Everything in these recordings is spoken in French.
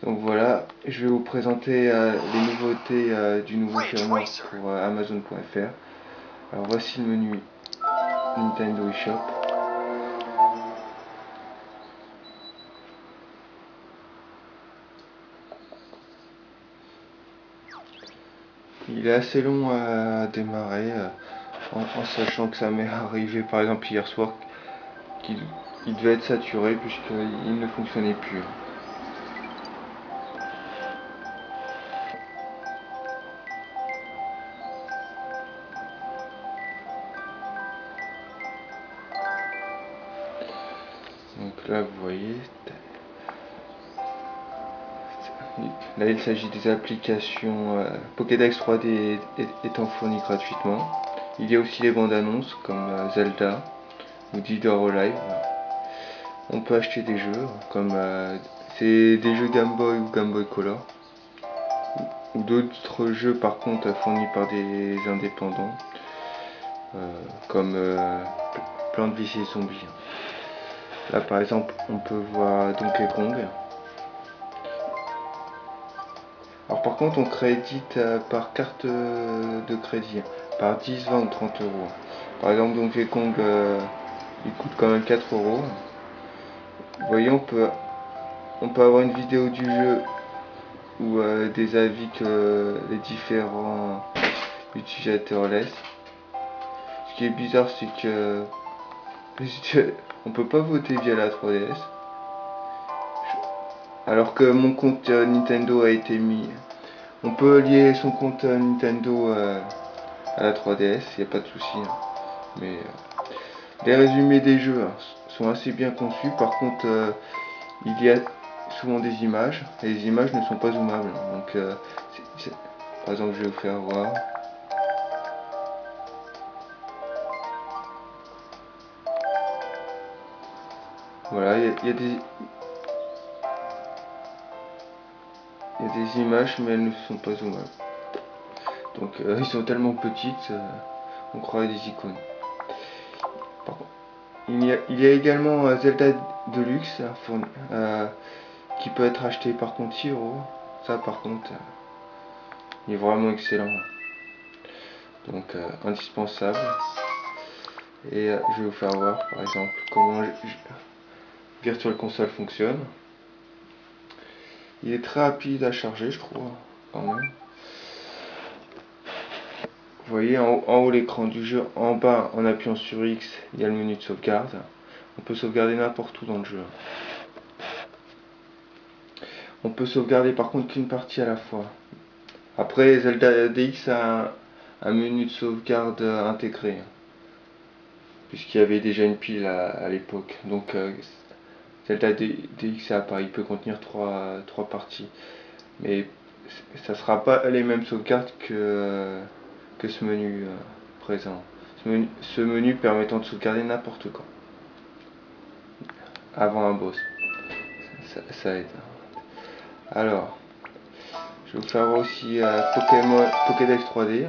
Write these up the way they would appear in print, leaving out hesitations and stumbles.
Donc voilà, je vais vous présenter les nouveautés du nouveau firmware pour Amazon.fr. Alors voici le menu Nintendo eShop. Il est assez long à démarrer en sachant que ça m'est arrivé par exemple hier soir qu'il devait être saturé puisqu'il ne fonctionnait plus. Donc là vous voyez, là il s'agit des applications Pokédex 3D étant fournies gratuitement. Il y a aussi les bandes annonces comme Zelda ou Dead or Alive. On peut acheter des jeux comme c'est des jeux Game Boy ou Game Boy Color ou d'autres jeux par contre fournis par des indépendants comme Plants vs Zombies. Là par exemple on peut voir Donkey Kong. Alors par contre on crédite par carte de crédit par 10, 20 ou 30 euros. Par exemple Donkey Kong il coûte quand même 4 euros. Vous voyez on peut avoir une vidéo du jeu ou des avis que les différents utilisateurs laissent. Ce qui est bizarre c'est que on peut pas voter via la 3DS. Alors que mon compte Nintendo a été mis. On peut lier son compte Nintendo à la 3DS, il n'y a pas de souci. Hein. Mais les résumés des jeux sont assez bien conçus. Par contre, il y a souvent des images et les images ne sont pas zoomables. Donc, par exemple, je vais vous faire voir. Voilà, il y a des images, mais elles ne sont pas zoomables. Donc, ils sont tellement petites, on croirait des icônes. Par contre, il y a également Zelda Deluxe qui peut être acheté par contre 6 euros. Ça, par contre, il est vraiment excellent. Donc, indispensable. Et je vais vous faire voir, par exemple, comment Virtual Console fonctionne. Il est très rapide à charger, je trouve, quand même. Vous voyez en haut l'écran du jeu, en bas en appuyant sur X, il y a le menu de sauvegarde. On peut sauvegarder n'importe où dans le jeu. On peut sauvegarder par contre qu'une partie à la fois. Après, Zelda DX a un menu de sauvegarde intégré, puisqu'il y avait déjà une pile à l'époque. Donc Zelda DX il peut contenir trois parties. Mais ça ne sera pas les mêmes sauvegardes que ce menu présent. Ce menu permettant de sauvegarder n'importe quand. Avant un boss. Ça aide. Alors, je vais vous faire aussi Pokédex 3D.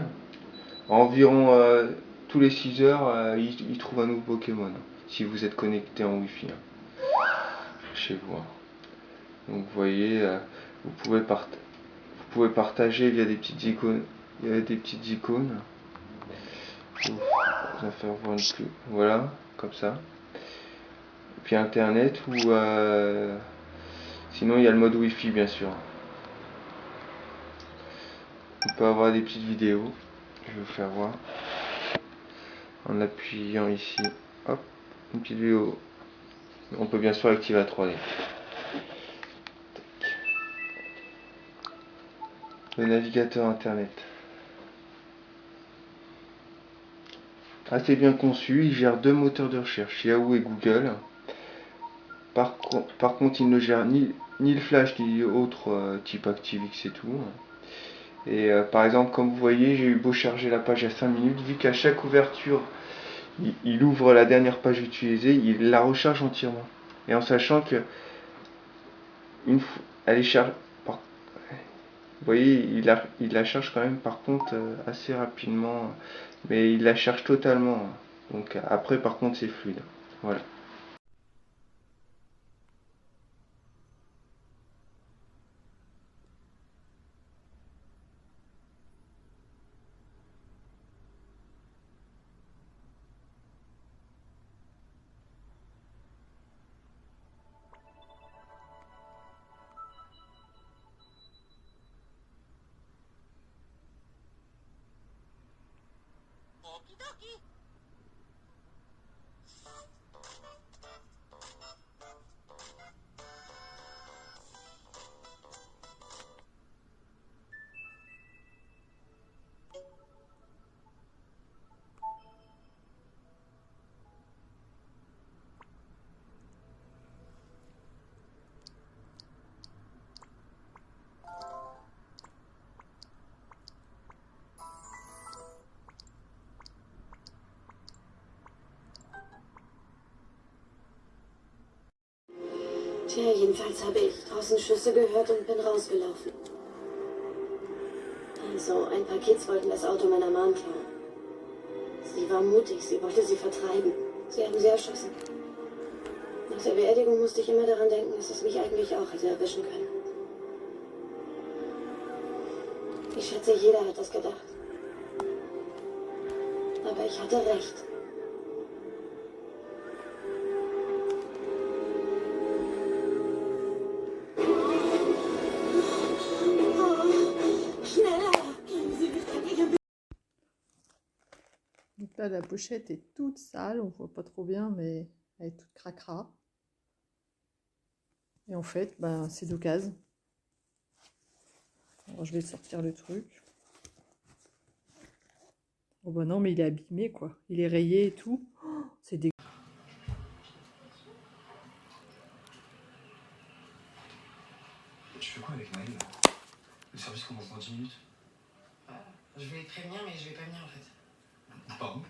Environ tous les 6 heures, il trouve un nouveau Pokémon. Si vous êtes connecté en Wi-Fi chez vous. Donc vous voyez, vous pouvez partager via des petites icônes. Il y a des petites icônes. Je vais vous faire voir une plus. Voilà, comme ça. Et puis Internet ou sinon il y a le mode Wi-Fi bien sûr. On peut avoir des petites vidéos. Je vais vous faire voir. En appuyant ici, hop, une petite vidéo. On peut bien sûr activer la 3D. Le navigateur internet. Assez bien conçu, il gère deux moteurs de recherche, Yahoo et Google. Par contre, il ne gère ni le Flash ni autre type ActiveX et tout. Et par exemple, comme vous voyez, j'ai eu beau charger la page à 5 minutes, vu qu'à chaque ouverture, il ouvre la dernière page utilisée, il la recharge entièrement. Et en sachant que elle est chargée. Vous voyez, il la charge quand même par contre assez rapidement, mais il la charge totalement. Donc après par contre c'est fluide. Voilà. Tja, jedenfalls habe ich draußen Schüsse gehört und bin rausgelaufen. Also, ein paar Kids wollten das Auto meiner Mom klauen. Sie war mutig, sie wollte sie vertreiben. Sie haben sie erschossen. Nach der Beerdigung musste ich immer daran denken, dass es mich eigentlich auch hätte erwischen können. Ich schätze, jeder hat das gedacht. Aber ich hatte recht. Donc là, la pochette est toute sale, on voit pas trop bien, mais elle est toute cracra. Et en fait, ben, c'est d'occasion. Alors, je vais sortir le truc. Oh bah non, mais il est abîmé, quoi. Il est rayé et tout. Oh, c'est dégueu. Tu fais quoi avec Maëlle? Le service commence dans 10 minutes. Je voulais te prévenir, mais je vais pas venir en fait. Pardon?